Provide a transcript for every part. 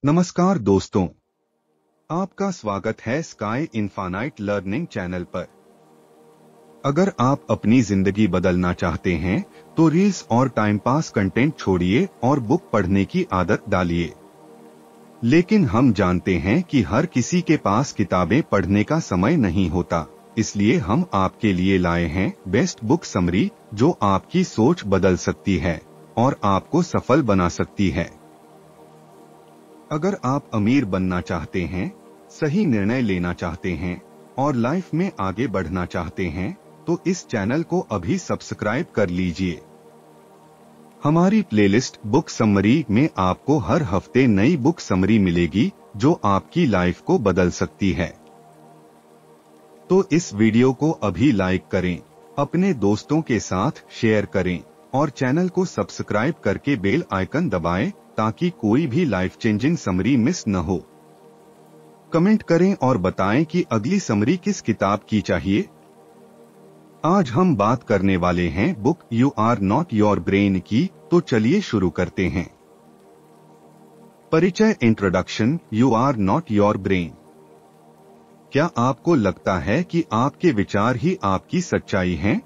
नमस्कार दोस्तों, आपका स्वागत है स्काई इनफाइनाइट लर्निंग चैनल पर। अगर आप अपनी जिंदगी बदलना चाहते हैं तो रील्स और टाइम पास कंटेंट छोड़िए और बुक पढ़ने की आदत डालिए। लेकिन हम जानते हैं कि हर किसी के पास किताबें पढ़ने का समय नहीं होता, इसलिए हम आपके लिए लाए हैं बेस्ट बुक समरी, जो आपकी सोच बदल सकती है और आपको सफल बना सकती है। अगर आप अमीर बनना चाहते हैं, सही निर्णय लेना चाहते हैं और लाइफ में आगे बढ़ना चाहते हैं, तो इस चैनल को अभी सब्सक्राइब कर लीजिए। हमारी प्लेलिस्ट बुक समरी में आपको हर हफ्ते नई बुक समरी मिलेगी जो आपकी लाइफ को बदल सकती है। तो इस वीडियो को अभी लाइक करें, अपने दोस्तों के साथ शेयर करें और चैनल को सब्सक्राइब करके बेल आइकन दबाएं ताकि कोई भी लाइफ चेंजिंग समरी मिस न हो। कमेंट करें और बताएं कि अगली समरी किस किताब की चाहिए। आज हम बात करने वाले हैं book you are not your brain की, तो चलिए शुरू करते हैं। परिचय introduction. You are not your brain. क्या आपको लगता है कि आपके विचार ही आपकी सच्चाई हैं?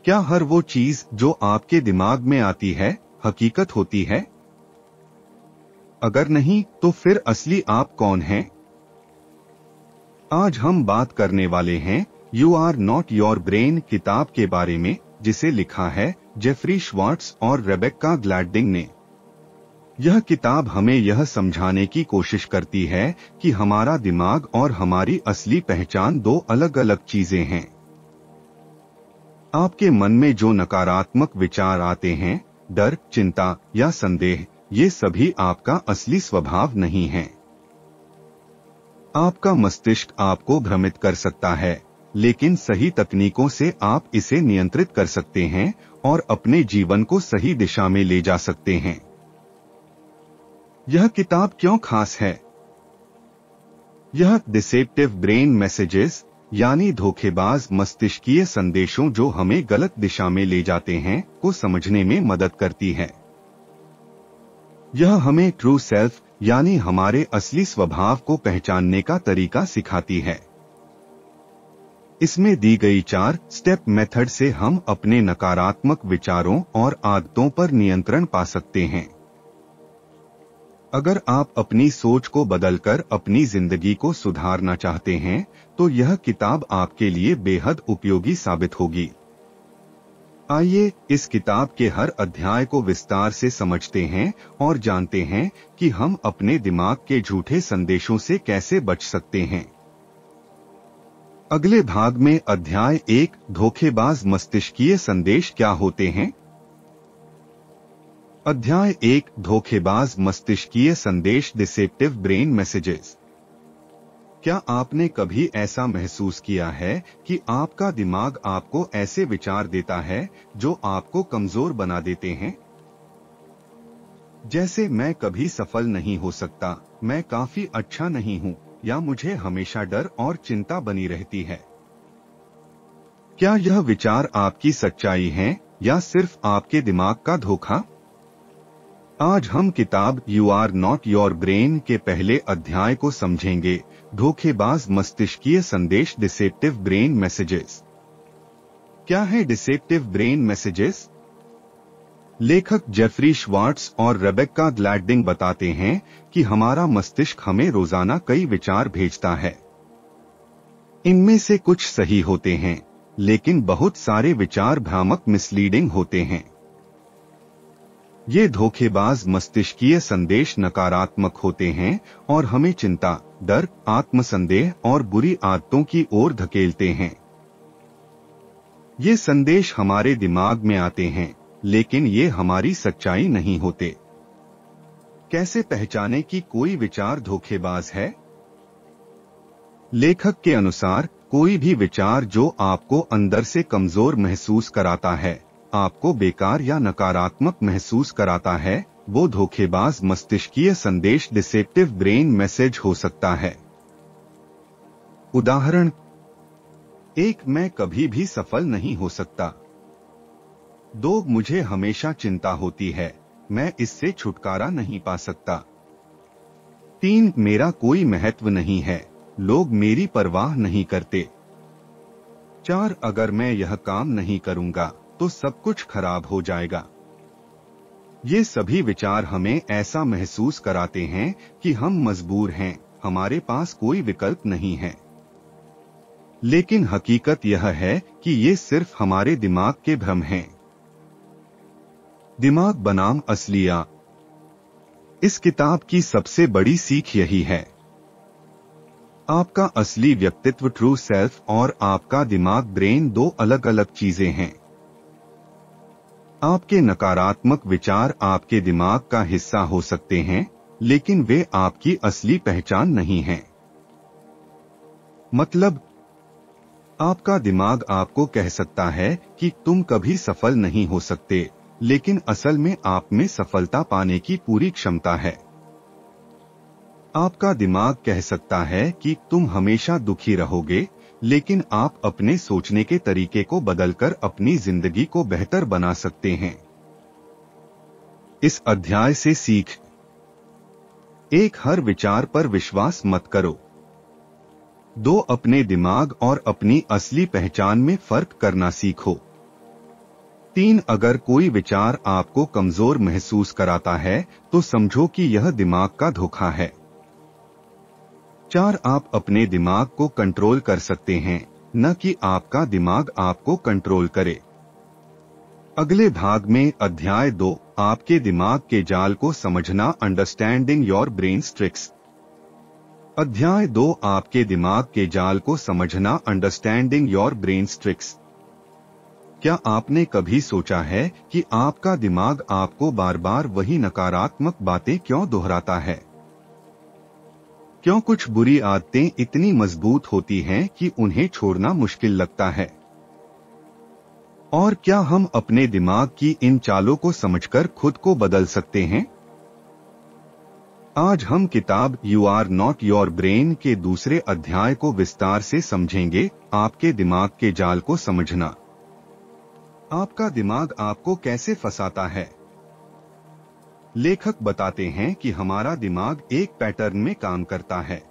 क्या हर वो चीज जो आपके दिमाग में आती है हकीकत होती है? अगर नहीं, तो फिर असली आप कौन हैं? आज हम बात करने वाले हैं you are not your brain किताब के बारे में, जिसे लिखा है जेफरी श्वार्ट्ज और रेबेक्का ग्लैडिंग ने। यह किताब हमें यह समझाने की कोशिश करती है कि हमारा दिमाग और हमारी असली पहचान दो अलग अलग चीजें हैं। आपके मन में जो नकारात्मक विचार आते हैं, डर, चिंता या संदेह, ये सभी आपका असली स्वभाव नहीं है। आपका मस्तिष्क आपको भ्रमित कर सकता है, लेकिन सही तकनीकों से आप इसे नियंत्रित कर सकते हैं और अपने जीवन को सही दिशा में ले जा सकते हैं। यह किताब क्यों खास है? यह डिसेप्टिव ब्रेन मैसेजेस, यानी धोखेबाज मस्तिष्कीय संदेशों जो हमें गलत दिशा में ले जाते हैं, को समझने में मदद करती है। यह हमें ट्रू सेल्फ, यानी हमारे असली स्वभाव को पहचानने का तरीका सिखाती है। इसमें दी गई 4 स्टेप मेथड से हम अपने नकारात्मक विचारों और आदतों पर नियंत्रण पा सकते हैं। अगर आप अपनी सोच को बदलकर अपनी जिंदगी को सुधारना चाहते हैं, तो यह किताब आपके लिए बेहद उपयोगी साबित होगी। आइए इस किताब के हर अध्याय को विस्तार से समझते हैं और जानते हैं कि हम अपने दिमाग के झूठे संदेशों से कैसे बच सकते हैं। अगले भाग में अध्याय 1 धोखेबाज मस्तिष्कीय संदेश क्या होते हैं। अध्याय 1 धोखेबाज मस्तिष्कीय संदेश डिसेप्टिव ब्रेन मैसेजेस। क्या आपने कभी ऐसा महसूस किया है कि आपका दिमाग आपको ऐसे विचार देता है जो आपको कमजोर बना देते हैं? जैसे मैं कभी सफल नहीं हो सकता, मैं काफी अच्छा नहीं हूं, या मुझे हमेशा डर और चिंता बनी रहती है। क्या यह विचार आपकी सच्चाई हैं या सिर्फ आपके दिमाग का धोखा? आज हम किताब you are not your brain के पहले अध्याय को समझेंगे, धोखेबाज मस्तिष्कीय संदेश डिसेप्टिव ब्रेन मैसेजेस। क्या है डिसेप्टिव ब्रेन मैसेजेस? लेखक जेफरी श्वार्ट्ज और रेबेक्का ग्लैडिंग बताते हैं कि हमारा मस्तिष्क हमें रोजाना कई विचार भेजता है। इनमें से कुछ सही होते हैं, लेकिन बहुत सारे विचार भ्रामक मिसलीडिंग होते हैं। ये धोखेबाज मस्तिष्कीय संदेश नकारात्मक होते हैं और हमें चिंता, डर, आत्मसंदेह और बुरी आदतों की ओर धकेलते हैं। ये संदेश हमारे दिमाग में आते हैं, लेकिन ये हमारी सच्चाई नहीं होते। कैसे पहचाने कि कोई विचार धोखेबाज है? लेखक के अनुसार कोई भी विचार जो आपको अंदर से कमजोर महसूस कराता है, आपको बेकार या नकारात्मक महसूस कराता है, वो धोखेबाज मस्तिष्कीय संदेश डिसेप्टिव ब्रेन मैसेज हो सकता है। उदाहरण 1, मैं कभी भी सफल नहीं हो सकता। 2, मुझे हमेशा चिंता होती है, मैं इससे छुटकारा नहीं पा सकता। 3 मेरा कोई महत्व नहीं है, लोग मेरी परवाह नहीं करते। 4 अगर मैं यह काम नहीं करूंगा तो सब कुछ खराब हो जाएगा। ये सभी विचार हमें ऐसा महसूस कराते हैं कि हम मजबूर हैं, हमारे पास कोई विकल्प नहीं है। लेकिन हकीकत यह है कि ये सिर्फ हमारे दिमाग के भ्रम हैं। दिमाग बनाम असलिया। इस किताब की सबसे बड़ी सीख यही है। आपका असली व्यक्तित्व ट्रू सेल्फ और आपका दिमाग ब्रेन 2 अलग अलग चीजें हैं। आपके नकारात्मक विचार आपके दिमाग का हिस्सा हो सकते हैं, लेकिन वे आपकी असली पहचान नहीं हैं। मतलब, आपका दिमाग आपको कह सकता है कि तुम कभी सफल नहीं हो सकते, लेकिन असल में आप में सफलता पाने की पूरी क्षमता है। आपका दिमाग कह सकता है कि तुम हमेशा दुखी रहोगे, लेकिन आप अपने सोचने के तरीके को बदलकर अपनी जिंदगी को बेहतर बना सकते हैं। इस अध्याय से सीख 1 हर विचार पर विश्वास मत करो। 2 अपने दिमाग और अपनी असली पहचान में फर्क करना सीखो। 3 अगर कोई विचार आपको कमजोर महसूस कराता है तो समझो कि यह दिमाग का धोखा है। 4 आप अपने दिमाग को कंट्रोल कर सकते हैं, न कि आपका दिमाग आपको कंट्रोल करे। अगले भाग में अध्याय 2 आपके दिमाग के जाल को समझना, अंडरस्टैंडिंग योर ब्रेन्स ट्रिक्स। अध्याय 2 आपके दिमाग के जाल को समझना, अंडरस्टैंडिंग योर ब्रेन्स ट्रिक्स। क्या आपने कभी सोचा है कि आपका दिमाग आपको बार बार वही नकारात्मक बातें क्यों दोहराता है? क्यों कुछ बुरी आदतें इतनी मजबूत होती हैं कि उन्हें छोड़ना मुश्किल लगता है? और क्या हम अपने दिमाग की इन चालों को समझकर खुद को बदल सकते हैं? आज हम किताब you are not your brain के दूसरे अध्याय को विस्तार से समझेंगे, आपके दिमाग के जाल को समझना। आपका दिमाग आपको कैसे फंसाता है? लेखक बताते हैं कि हमारा दिमाग एक पैटर्न में काम करता है।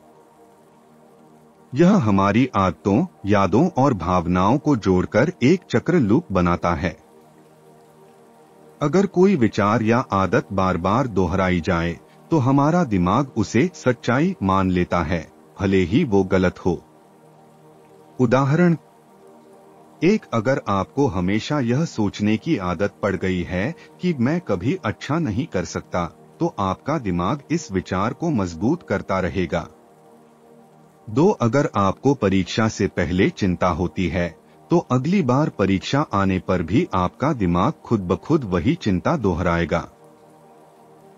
यह हमारी आदतों, यादों और भावनाओं को जोड़कर एक चक्र लूप बनाता है। अगर कोई विचार या आदत बार बार दोहराई जाए तो हमारा दिमाग उसे सच्चाई मान लेता है, भले ही वो गलत हो। उदाहरण 1 अगर आपको हमेशा यह सोचने की आदत पड़ गई है कि मैं कभी अच्छा नहीं कर सकता, तो आपका दिमाग इस विचार को मजबूत करता रहेगा। 2 अगर आपको परीक्षा से पहले चिंता होती है, तो अगली बार परीक्षा आने पर भी आपका दिमाग खुद ब खुद वही चिंता दोहराएगा।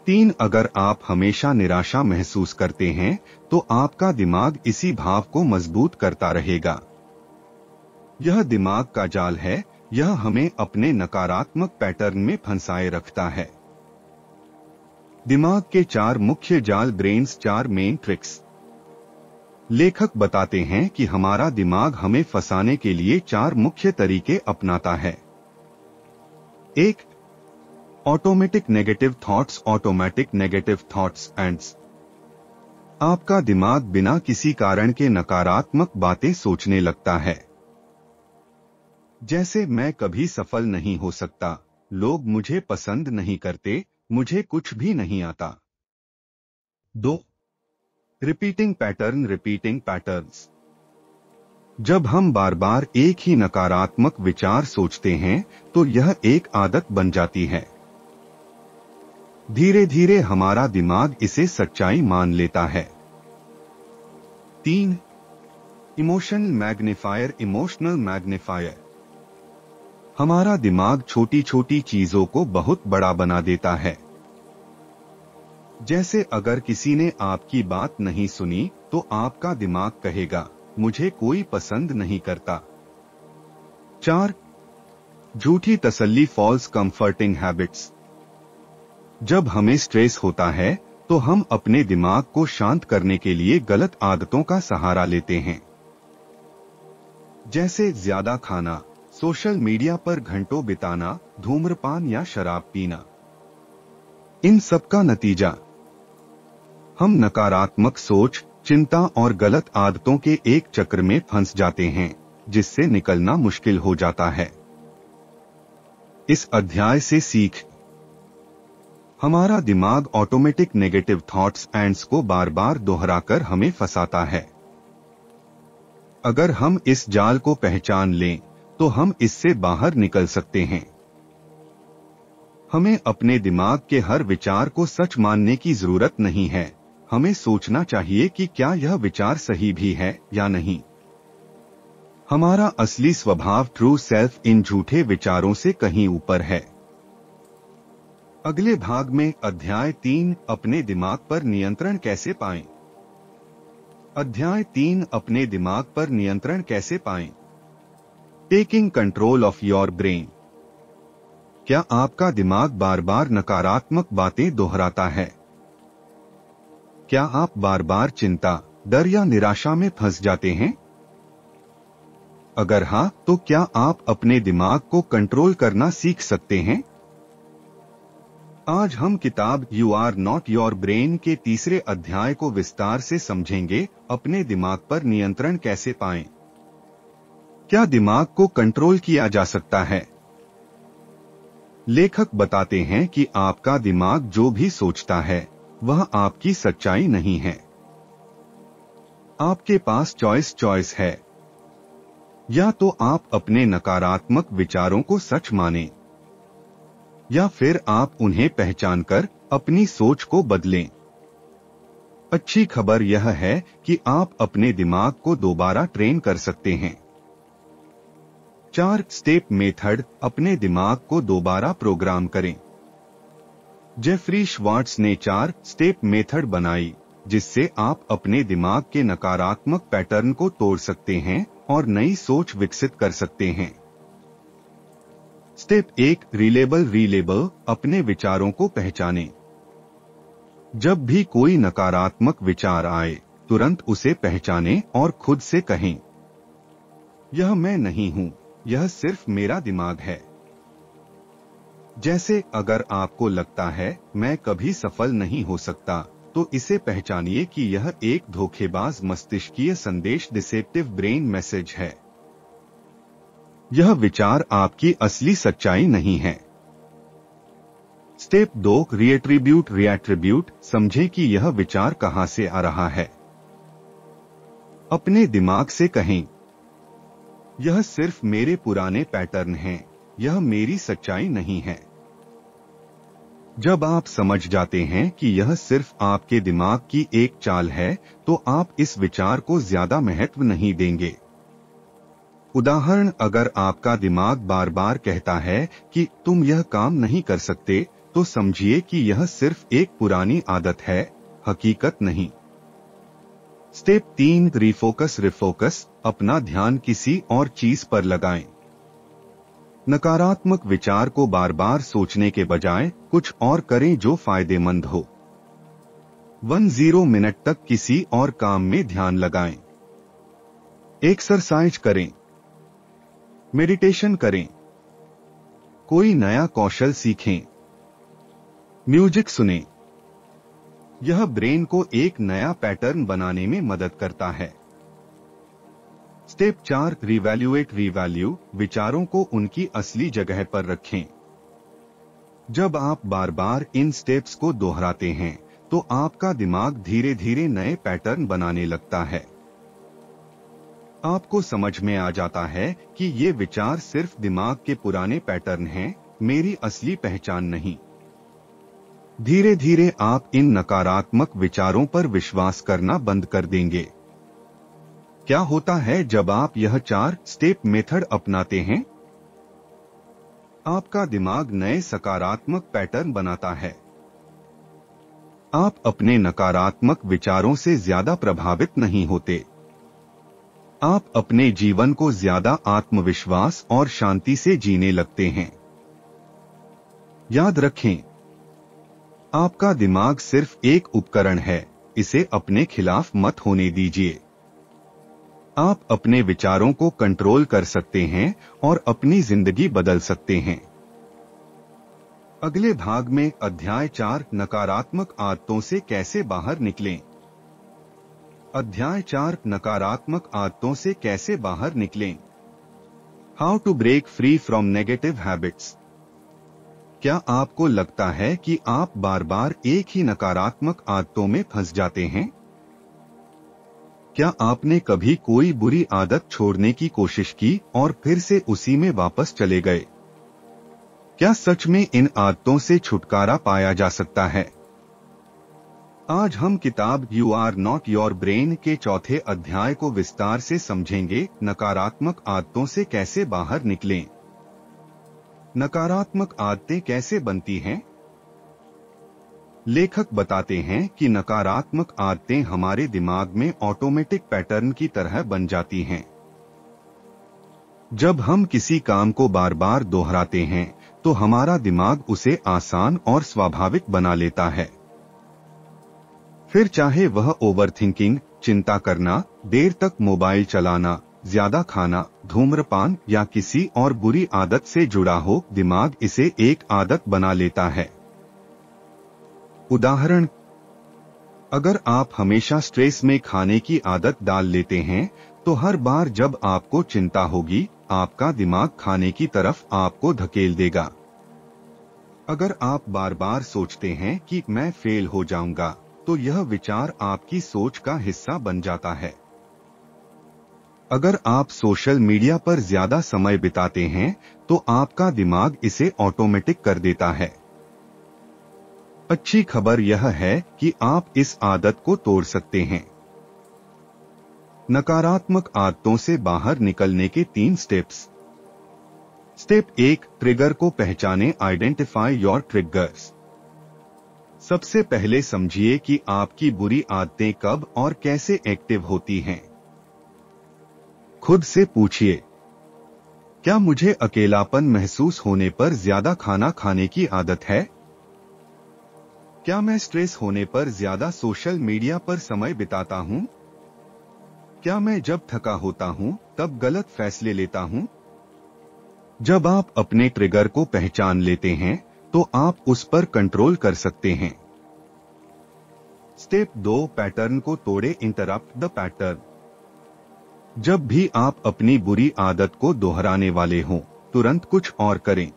3 अगर आप हमेशा निराशा महसूस करते हैं, तो आपका दिमाग इसी भाव को मजबूत करता रहेगा। यह दिमाग का जाल है, यह हमें अपने नकारात्मक पैटर्न में फंसाए रखता है। दिमाग के 4 मुख्य जाल, ब्रेन्स 4 मेन ट्रिक्स। लेखक बताते हैं कि हमारा दिमाग हमें फंसाने के लिए 4 मुख्य तरीके अपनाता है। 1 automatic negative thoughts, automatic negative thoughts ends. आपका दिमाग बिना किसी कारण के नकारात्मक बातें सोचने लगता है। जैसे मैं कभी सफल नहीं हो सकता, लोग मुझे पसंद नहीं करते, मुझे कुछ भी नहीं आता। 2 रिपीटिंग पैटर्न, रिपीटिंग पैटर्न्स। जब हम बार बार एक ही नकारात्मक विचार सोचते हैं तो यह एक आदत बन जाती है। धीरे धीरे हमारा दिमाग इसे सच्चाई मान लेता है। 3 इमोशनल मैग्नीफायर, इमोशनल मैग्नीफायर। हमारा दिमाग छोटी छोटी चीजों को बहुत बड़ा बना देता है। जैसे अगर किसी ने आपकी बात नहीं सुनी तो आपका दिमाग कहेगा, मुझे कोई पसंद नहीं करता। 4 झूठी तसल्ली, फॉल्स कंफर्टिंग हैबिट्स। जब हमें स्ट्रेस होता है तो हम अपने दिमाग को शांत करने के लिए गलत आदतों का सहारा लेते हैं। जैसे ज्यादा खाना, सोशल मीडिया पर घंटों बिताना, धूम्रपान या शराब पीना। इन सब का नतीजा हम नकारात्मक सोच, चिंता और गलत आदतों के एक चक्र में फंस जाते हैं, जिससे निकलना मुश्किल हो जाता है। इस अध्याय से सीख, हमारा दिमाग ऑटोमेटिक नेगेटिव थॉट्स एंड्स को बार बार दोहराकर हमें फंसाता है। अगर हम इस जाल को पहचान लें, तो हम इससे बाहर निकल सकते हैं। हमें अपने दिमाग के हर विचार को सच मानने की जरूरत नहीं है। हमें सोचना चाहिए कि क्या यह विचार सही भी है या नहीं। हमारा असली स्वभाव ट्रू सेल्फ इन झूठे विचारों से कहीं ऊपर है। अगले भाग में अध्याय 3 अपने दिमाग पर नियंत्रण कैसे पाएं। अध्याय 3 अपने दिमाग पर नियंत्रण कैसे पाएं। Taking control of your brain. क्या आपका दिमाग बार बार नकारात्मक बातें दोहराता है? क्या आप बार बार चिंता, डर या निराशा में फंस जाते हैं? अगर हाँ, तो क्या आप अपने दिमाग को कंट्रोल करना सीख सकते हैं? आज हम किताब you are not your brain के तीसरे अध्याय को विस्तार से समझेंगे। अपने दिमाग पर नियंत्रण कैसे पाएं? क्या दिमाग को कंट्रोल किया जा सकता है? लेखक बताते हैं कि आपका दिमाग जो भी सोचता है, वह आपकी सच्चाई नहीं है। आपके पास चॉइस है। या तो आप अपने नकारात्मक विचारों को सच मानें, या फिर आप उन्हें पहचानकर अपनी सोच को बदलें। अच्छी खबर यह है कि आप अपने दिमाग को दोबारा ट्रेन कर सकते हैं। 4 स्टेप मेथड, अपने दिमाग को दोबारा प्रोग्राम करें। जेफरी श्वार्ट्ज ने 4 स्टेप मेथड बनाई, जिससे आप अपने दिमाग के नकारात्मक पैटर्न को तोड़ सकते हैं और नई सोच विकसित कर सकते हैं। स्टेप 1 रिलेबल, अपने विचारों को पहचानें। जब भी कोई नकारात्मक विचार आए, तुरंत उसे पहचानें और खुद से कहें, यह मैं नहीं हूं, यह सिर्फ मेरा दिमाग है। जैसे अगर आपको लगता है मैं कभी सफल नहीं हो सकता, तो इसे पहचानिए कि यह एक धोखेबाज मस्तिष्कीय संदेश, डिसेप्टिव ब्रेन मैसेज है। यह विचार आपकी असली सच्चाई नहीं है। स्टेप 2 रिएट्रिब्यूट, समझें कि यह विचार कहां से आ रहा है। अपने दिमाग से कहें, यह सिर्फ मेरे पुराने पैटर्न हैं, यह मेरी सच्चाई नहीं है। जब आप समझ जाते हैं कि यह सिर्फ आपके दिमाग की एक चाल है, तो आप इस विचार को ज्यादा महत्व नहीं देंगे। उदाहरण, अगर आपका दिमाग बार बार कहता है कि तुम यह काम नहीं कर सकते, तो समझिए कि यह सिर्फ एक पुरानी आदत है, हकीकत नहीं। स्टेप 3 रिफोकस, अपना ध्यान किसी और चीज पर लगाएं। नकारात्मक विचार को बार बार सोचने के बजाय कुछ और करें जो फायदेमंद हो। 10 मिनट तक किसी और काम में ध्यान लगाएं। एक्सरसाइज करें, मेडिटेशन करें, कोई नया कौशल सीखें, म्यूजिक सुनें। यह ब्रेन को एक नया पैटर्न बनाने में मदद करता है। स्टेप 4 रिवैल्यू, विचारों को उनकी असली जगह पर रखें। जब आप बार बार इन स्टेप्स को दोहराते हैं, तो आपका दिमाग धीरे धीरे नए पैटर्न बनाने लगता है। आपको समझ में आ जाता है कि ये विचार सिर्फ दिमाग के पुराने पैटर्न हैं, मेरी असली पहचान नहीं। धीरे धीरे आप इन नकारात्मक विचारों पर विश्वास करना बंद कर देंगे। क्या होता है जब आप यह 4 स्टेप मेथड अपनाते हैं? आपका दिमाग नए सकारात्मक पैटर्न बनाता है। आप अपने नकारात्मक विचारों से ज्यादा प्रभावित नहीं होते। आप अपने जीवन को ज्यादा आत्मविश्वास और शांति से जीने लगते हैं। याद रखें, आपका दिमाग सिर्फ एक उपकरण है, इसे अपने खिलाफ मत होने दीजिए। आप अपने विचारों को कंट्रोल कर सकते हैं और अपनी जिंदगी बदल सकते हैं। अगले भाग में अध्याय 4 नकारात्मक आदतों से कैसे बाहर निकलें। अध्याय 4 नकारात्मक आदतों से कैसे बाहर निकलें। How to break free from negative habits. क्या आपको लगता है कि आप बार बार एक ही नकारात्मक आदतों में फंस जाते हैं? क्या आपने कभी कोई बुरी आदत छोड़ने की कोशिश की और फिर से उसी में वापस चले गए? क्या सच में इन आदतों से छुटकारा पाया जा सकता है? आज हम किताब you are not your brain के चौथे अध्याय को विस्तार से समझेंगे। नकारात्मक आदतों से कैसे बाहर निकलें। नकारात्मक आदतें कैसे बनती हैं? लेखक बताते हैं कि नकारात्मक आदतें हमारे दिमाग में ऑटोमेटिक पैटर्न की तरह बन जाती हैं। जब हम किसी काम को बार बार दोहराते हैं तो हमारा दिमाग उसे आसान और स्वाभाविक बना लेता है। फिर चाहे वह ओवरथिंकिंग, चिंता करना, देर तक मोबाइल चलाना, ज्यादा खाना, धूम्रपान या किसी और बुरी आदत से जुड़ा हो, दिमाग इसे एक आदत बना लेता है। उदाहरण, अगर आप हमेशा स्ट्रेस में खाने की आदत डाल लेते हैं तो हर बार जब आपको चिंता होगी आपका दिमाग खाने की तरफ आपको धकेल देगा। अगर आप बार बार सोचते हैं कि मैं फेल हो जाऊंगा तो यह विचार आपकी सोच का हिस्सा बन जाता है। अगर आप सोशल मीडिया पर ज्यादा समय बिताते हैं तो आपका दिमाग इसे ऑटोमेटिक कर देता है। अच्छी खबर यह है कि आप इस आदत को तोड़ सकते हैं। नकारात्मक आदतों से बाहर निकलने के 3 स्टेप्स। स्टेप 1, ट्रिगर को पहचानें। Identify your triggers. सबसे पहले समझिए कि आपकी बुरी आदतें कब और कैसे एक्टिव होती हैं। खुद से पूछिए, क्या मुझे अकेलापन महसूस होने पर ज्यादा खाना खाने की आदत है? क्या मैं स्ट्रेस होने पर ज्यादा सोशल मीडिया पर समय बिताता हूं? क्या मैं जब थका होता हूं तब गलत फैसले लेता हूं? जब आप अपने ट्रिगर को पहचान लेते हैं तो आप उस पर कंट्रोल कर सकते हैं। स्टेप 2, पैटर्न को तोड़े। Interrupt the pattern. जब भी आप अपनी बुरी आदत को दोहराने वाले हों तुरंत कुछ और करें।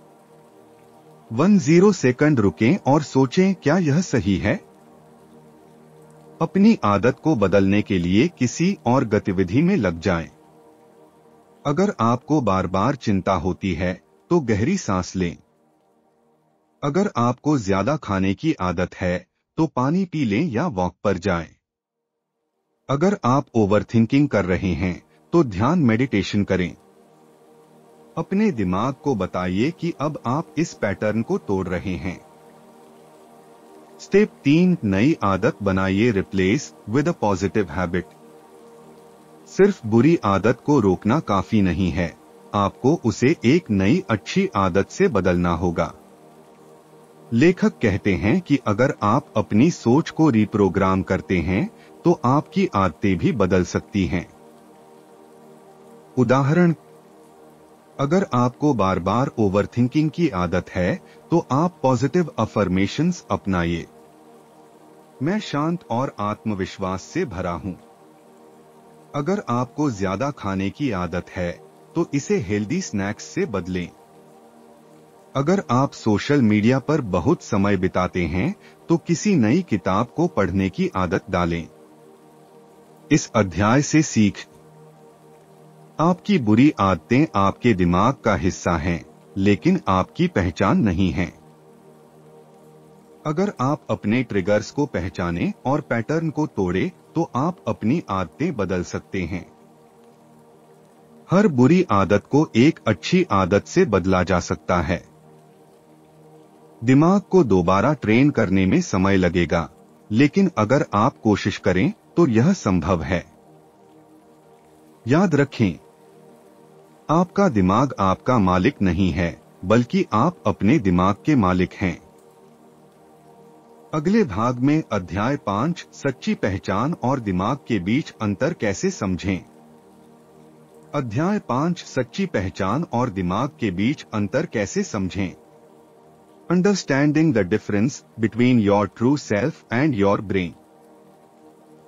10 सेकंड रुकें और सोचें, क्या यह सही है? अपनी आदत को बदलने के लिए किसी और गतिविधि में लग जाएं। अगर आपको बार बार चिंता होती है तो गहरी सांस लें। अगर आपको ज्यादा खाने की आदत है तो पानी पी लें या वॉक पर जाएं। अगर आप ओवरथिंकिंग कर रहे हैं तो ध्यान मेडिटेशन करें। अपने दिमाग को बताइए कि अब आप इस पैटर्न को तोड़ रहे हैं। स्टेप 3, नई आदत बनाइए। Replace with a positive habit. सिर्फ बुरी आदत को रोकना काफी नहीं है, आपको उसे एक नई अच्छी आदत से बदलना होगा। लेखक कहते हैं कि अगर आप अपनी सोच को रिप्रोग्राम करते हैं तो आपकी आदतें भी बदल सकती हैं। उदाहरण, अगर आपको बार बार ओवरथिंकिंग की आदत है तो आप पॉजिटिव अफर्मेशंस अपनाइए। मैं शांत और आत्मविश्वास से भरा हूं। अगर आपको ज्यादा खाने की आदत है तो इसे हेल्दी स्नैक्स से बदलें। अगर आप सोशल मीडिया पर बहुत समय बिताते हैं तो किसी नई किताब को पढ़ने की आदत डालें। इस अध्याय से सीख, आपकी बुरी आदतें आपके दिमाग का हिस्सा हैं, लेकिन आपकी पहचान नहीं हैं। अगर आप अपने ट्रिगर्स को पहचानें और पैटर्न को तोड़े तो आप अपनी आदतें बदल सकते हैं। हर बुरी आदत को एक अच्छी आदत से बदला जा सकता है। दिमाग को दोबारा ट्रेन करने में समय लगेगा, लेकिन अगर आप कोशिश करें तो यह संभव है। याद रखें, आपका दिमाग आपका मालिक नहीं है, बल्कि आप अपने दिमाग के मालिक हैं। अगले भाग में अध्याय 5, सच्ची पहचान और दिमाग के बीच अंतर कैसे समझें। अध्याय 5, सच्ची पहचान और दिमाग के बीच अंतर कैसे समझें। Understanding the difference between your true self and your brain.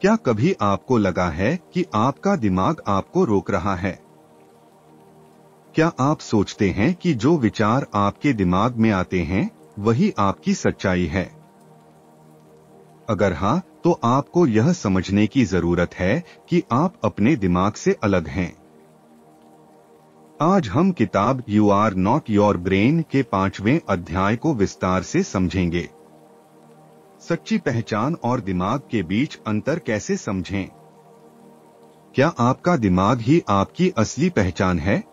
क्या कभी आपको लगा है कि आपका दिमाग आपको रोक रहा है? क्या आप सोचते हैं कि जो विचार आपके दिमाग में आते हैं वही आपकी सच्चाई है? अगर हाँ, तो आपको यह समझने की जरूरत है कि आप अपने दिमाग से अलग हैं। आज हम किताब you are not your brain के 5वें अध्याय को विस्तार से समझेंगे। सच्ची पहचान और दिमाग के बीच अंतर कैसे समझें? क्या आपका दिमाग ही आपकी असली पहचान है?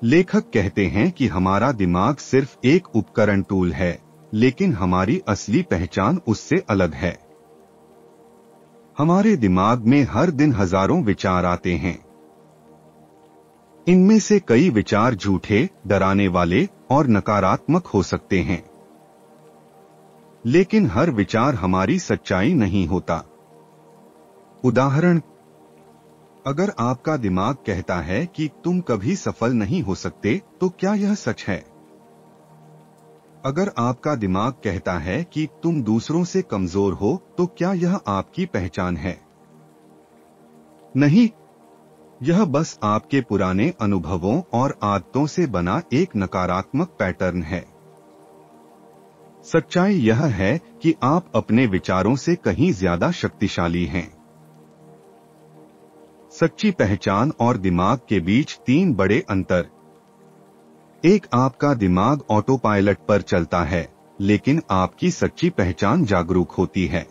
लेखक कहते हैं कि हमारा दिमाग सिर्फ एक उपकरण टूल है, लेकिन हमारी असली पहचान उससे अलग है। हमारे दिमाग में हर दिन हजारों विचार आते हैं। इनमें से कई विचार झूठे, डराने वाले और नकारात्मक हो सकते हैं। लेकिन हर विचार हमारी सच्चाई नहीं होता। उदाहरण, अगर आपका दिमाग कहता है कि तुम कभी सफल नहीं हो सकते, तो क्या यह सच है? अगर आपका दिमाग कहता है कि तुम दूसरों से कमजोर हो, तो क्या यह आपकी पहचान है? नहीं, यह बस आपके पुराने अनुभवों और आदतों से बना एक नकारात्मक पैटर्न है। सच्चाई यह है कि आप अपने विचारों से कहीं ज्यादा शक्तिशाली हैं। सच्ची पहचान और दिमाग के बीच 3 बड़े अंतर। 1, आपका दिमाग ऑटो पायलट पर चलता है, लेकिन आपकी सच्ची पहचान जागरूक होती है।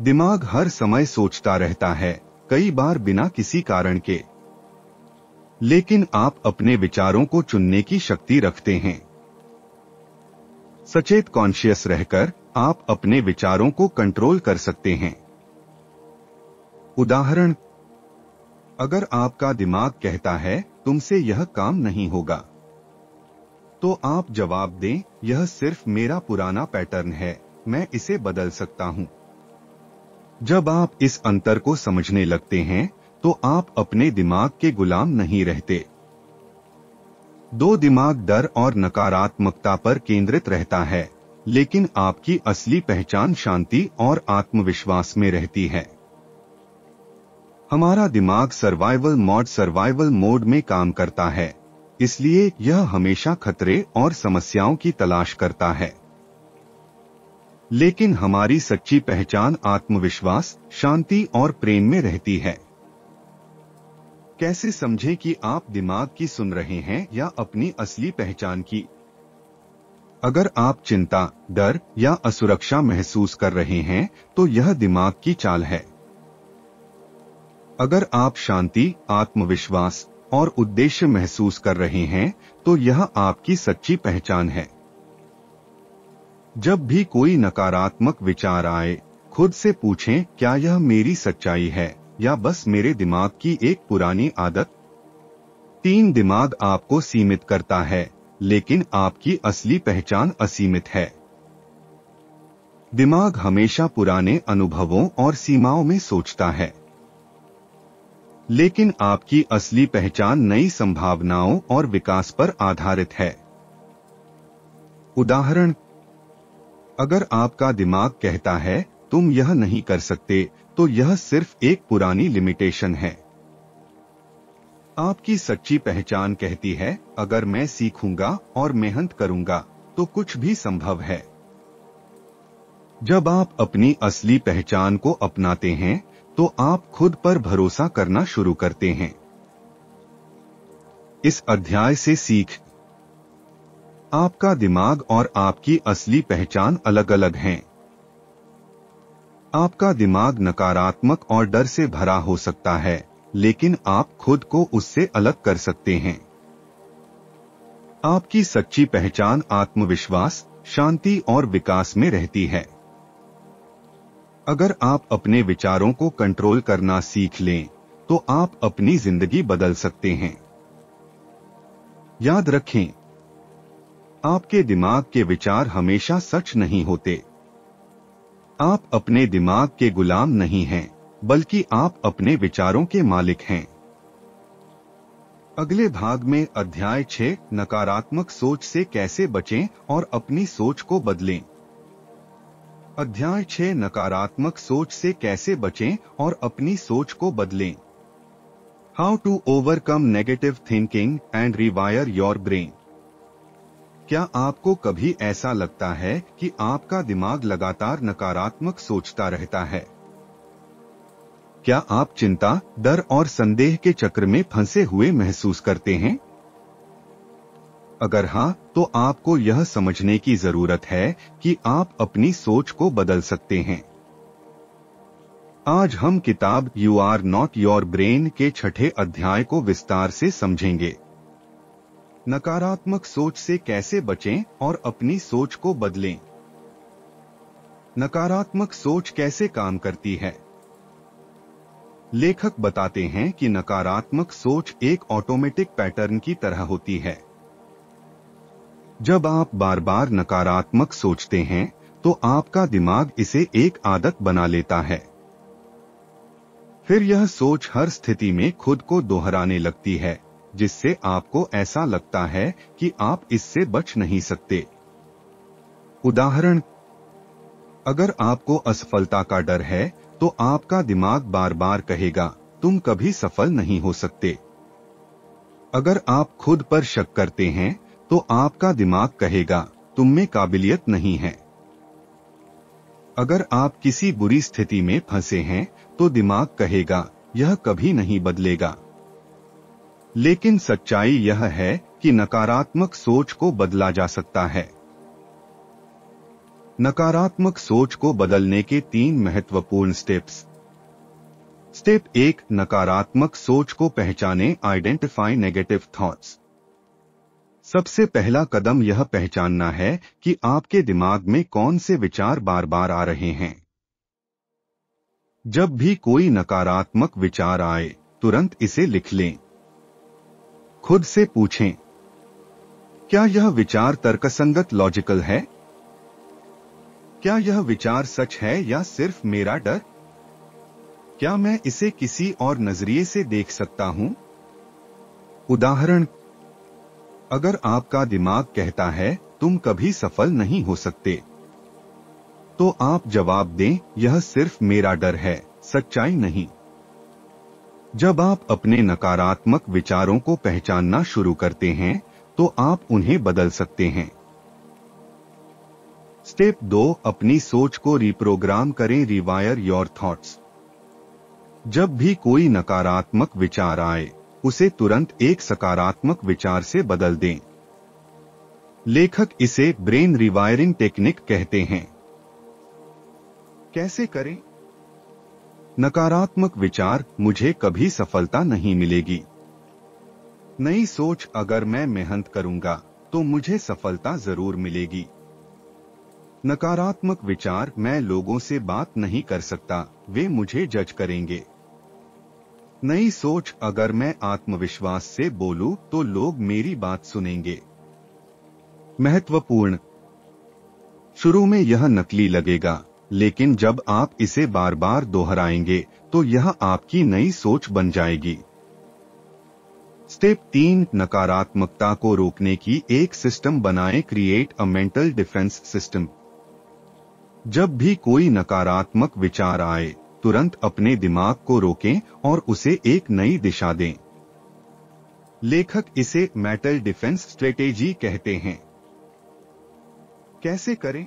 दिमाग हर समय सोचता रहता है, कई बार बिना किसी कारण के। लेकिन आप अपने विचारों को चुनने की शक्ति रखते हैं। सचेत कॉन्शियस रहकर आप अपने विचारों को कंट्रोल कर सकते हैं। उदाहरण, अगर आपका दिमाग कहता है तुमसे यह काम नहीं होगा, तो आप जवाब दें, यह सिर्फ मेरा पुराना पैटर्न है, मैं इसे बदल सकता हूं। जब आप इस अंतर को समझने लगते हैं, तो आप अपने दिमाग के गुलाम नहीं रहते। 2, दिमाग डर और नकारात्मकता पर केंद्रित रहता है, लेकिन आपकी असली पहचान शांति और आत्मविश्वास में रहती है। हमारा दिमाग सर्वाइवल मोड में काम करता है, इसलिए यह हमेशा खतरे और समस्याओं की तलाश करता है। लेकिन हमारी सच्ची पहचान आत्मविश्वास, शांति और प्रेम में रहती है। कैसे समझें कि आप दिमाग की सुन रहे हैं या अपनी असली पहचान की? अगर आप चिंता, डर या असुरक्षा महसूस कर रहे हैं, तो यह दिमाग की चाल है। अगर आप शांति, आत्मविश्वास और उद्देश्य महसूस कर रहे हैं, तो यह आपकी सच्ची पहचान है। जब भी कोई नकारात्मक विचार आए, खुद से पूछें, क्या यह मेरी सच्चाई है या बस मेरे दिमाग की एक पुरानी आदत? 3, दिमाग आपको सीमित करता है, लेकिन आपकी असली पहचान असीमित है। दिमाग हमेशा पुराने अनुभवों और सीमाओं में सोचता है, लेकिन आपकी असली पहचान नई संभावनाओं और विकास पर आधारित है। उदाहरण, अगर आपका दिमाग कहता है तुम यह नहीं कर सकते, तो यह सिर्फ एक पुरानी लिमिटेशन है। आपकी सच्ची पहचान कहती है, अगर मैं सीखूंगा और मेहनत करूंगा, तो कुछ भी संभव है। जब आप अपनी असली पहचान को अपनाते हैं, तो आप खुद पर भरोसा करना शुरू करते हैं। इस अध्याय से सीख, आपका दिमाग और आपकी असली पहचान अलग अलग हैं। आपका दिमाग नकारात्मक और डर से भरा हो सकता है, लेकिन आप खुद को उससे अलग कर सकते हैं। आपकी सच्ची पहचान आत्मविश्वास, शांति और विकास में रहती है। अगर आप अपने विचारों को कंट्रोल करना सीख लें, तो आप अपनी जिंदगी बदल सकते हैं। याद रखें, आपके दिमाग के विचार हमेशा सच नहीं होते। आप अपने दिमाग के गुलाम नहीं हैं, बल्कि आप अपने विचारों के मालिक हैं। अगले भाग में अध्याय 6 नकारात्मक सोच से कैसे बचें और अपनी सोच को बदलें। अध्याय 6 नकारात्मक सोच से कैसे बचें और अपनी सोच को बदलें। How to overcome negative thinking and rewire your brain. क्या आपको कभी ऐसा लगता है कि आपका दिमाग लगातार नकारात्मक सोचता रहता है? क्या आप चिंता, डर और संदेह के चक्र में फंसे हुए महसूस करते हैं? अगर हाँ, तो आपको यह समझने की जरूरत है कि आप अपनी सोच को बदल सकते हैं। आज हम किताब you are not your brain के 6ठे अध्याय को विस्तार से समझेंगे। नकारात्मक सोच से कैसे बचें और अपनी सोच को बदलें। नकारात्मक सोच कैसे काम करती है? लेखक बताते हैं कि नकारात्मक सोच एक ऑटोमेटिक पैटर्न की तरह होती है। जब आप बार बार नकारात्मक सोचते हैं तो आपका दिमाग इसे एक आदत बना लेता है। फिर यह सोच हर स्थिति में खुद को दोहराने लगती है, जिससे आपको ऐसा लगता है कि आप इससे बच नहीं सकते। उदाहरण, अगर आपको असफलता का डर है तो आपका दिमाग बार बार कहेगा, तुम कभी सफल नहीं हो सकते। अगर आप खुद पर शक करते हैं तो आपका दिमाग कहेगा, तुम में काबिलियत नहीं है। अगर आप किसी बुरी स्थिति में फंसे हैं तो दिमाग कहेगा, यह कभी नहीं बदलेगा। लेकिन सच्चाई यह है कि नकारात्मक सोच को बदला जा सकता है। नकारात्मक सोच को बदलने के 3 महत्वपूर्ण स्टेप्स। स्टेप 1, नकारात्मक सोच को पहचानें, आइडेंटिफाई नेगेटिव थॉट्स। सबसे पहला कदम यह पहचानना है कि आपके दिमाग में कौन से विचार बार बार आ रहे हैं। जब भी कोई नकारात्मक विचार आए, तुरंत इसे लिख लें। खुद से पूछें, क्या यह विचार तर्कसंगत, लॉजिकल है? क्या यह विचार सच है या सिर्फ मेरा डर? क्या मैं इसे किसी और नजरिए से देख सकता हूं? उदाहरण, अगर आपका दिमाग कहता है तुम कभी सफल नहीं हो सकते, तो आप जवाब दें, यह सिर्फ मेरा डर है, सच्चाई नहीं। जब आप अपने नकारात्मक विचारों को पहचानना शुरू करते हैं तो आप उन्हें बदल सकते हैं। स्टेप 2, अपनी सोच को रिप्रोग्राम करें, रिवायर योर थॉट्स। जब भी कोई नकारात्मक विचार आए, उसे तुरंत एक सकारात्मक विचार से बदल दें। लेखक इसे ब्रेन रिवायरिंग टेक्निक कहते हैं। कैसे करें? नकारात्मक विचार, मुझे कभी सफलता नहीं मिलेगी। नई सोच, अगर मैं मेहनत करूंगा तो मुझे सफलता जरूर मिलेगी। नकारात्मक विचार, मैं लोगों से बात नहीं कर सकता, वे मुझे जज करेंगे। नई सोच, अगर मैं आत्मविश्वास से बोलूं तो लोग मेरी बात सुनेंगे। महत्वपूर्ण, शुरू में यह नकली लगेगा, लेकिन जब आप इसे बार बार दोहराएंगे तो यह आपकी नई सोच बन जाएगी। स्टेप 3, नकारात्मकता को रोकने की एक सिस्टम बनाएं, create a mental defence system. जब भी कोई नकारात्मक विचार आए, तुरंत अपने दिमाग को रोकें और उसे एक नई दिशा दें। लेखक इसे मेंटल डिफेंस स्ट्रेटेजी कहते हैं। कैसे करें?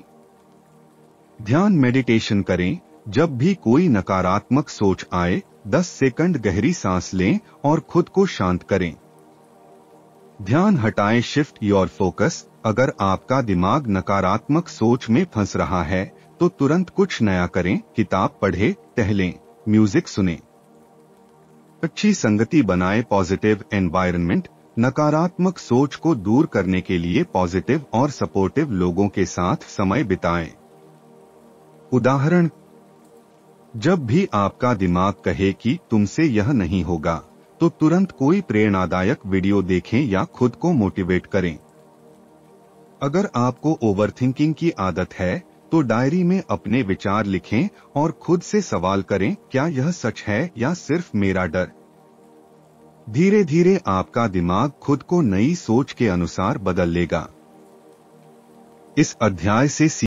ध्यान मेडिटेशन करें। जब भी कोई नकारात्मक सोच आए, 10 सेकंड गहरी सांस लें और खुद को शांत करें। ध्यान हटाएं, शिफ्ट योर फोकस। अगर आपका दिमाग नकारात्मक सोच में फंस रहा है तो तुरंत कुछ नया करें, किताब पढ़ें, टहलें, म्यूजिक सुनें। अच्छी संगति बनाएं, पॉजिटिव एनवायरनमेंट। नकारात्मक सोच को दूर करने के लिए पॉजिटिव और सपोर्टिव लोगों के साथ समय बिताएं। उदाहरण, जब भी आपका दिमाग कहे कि तुमसे यह नहीं होगा, तो तुरंत कोई प्रेरणादायक वीडियो देखें या खुद को मोटिवेट करें। अगर आपको ओवरथिंकिंग की आदत है तो डायरी में अपने विचार लिखें और खुद से सवाल करें, क्या यह सच है या सिर्फ मेरा डर? धीरे धीरे आपका दिमाग खुद को नई सोच के अनुसार बदल लेगा। इस अध्याय से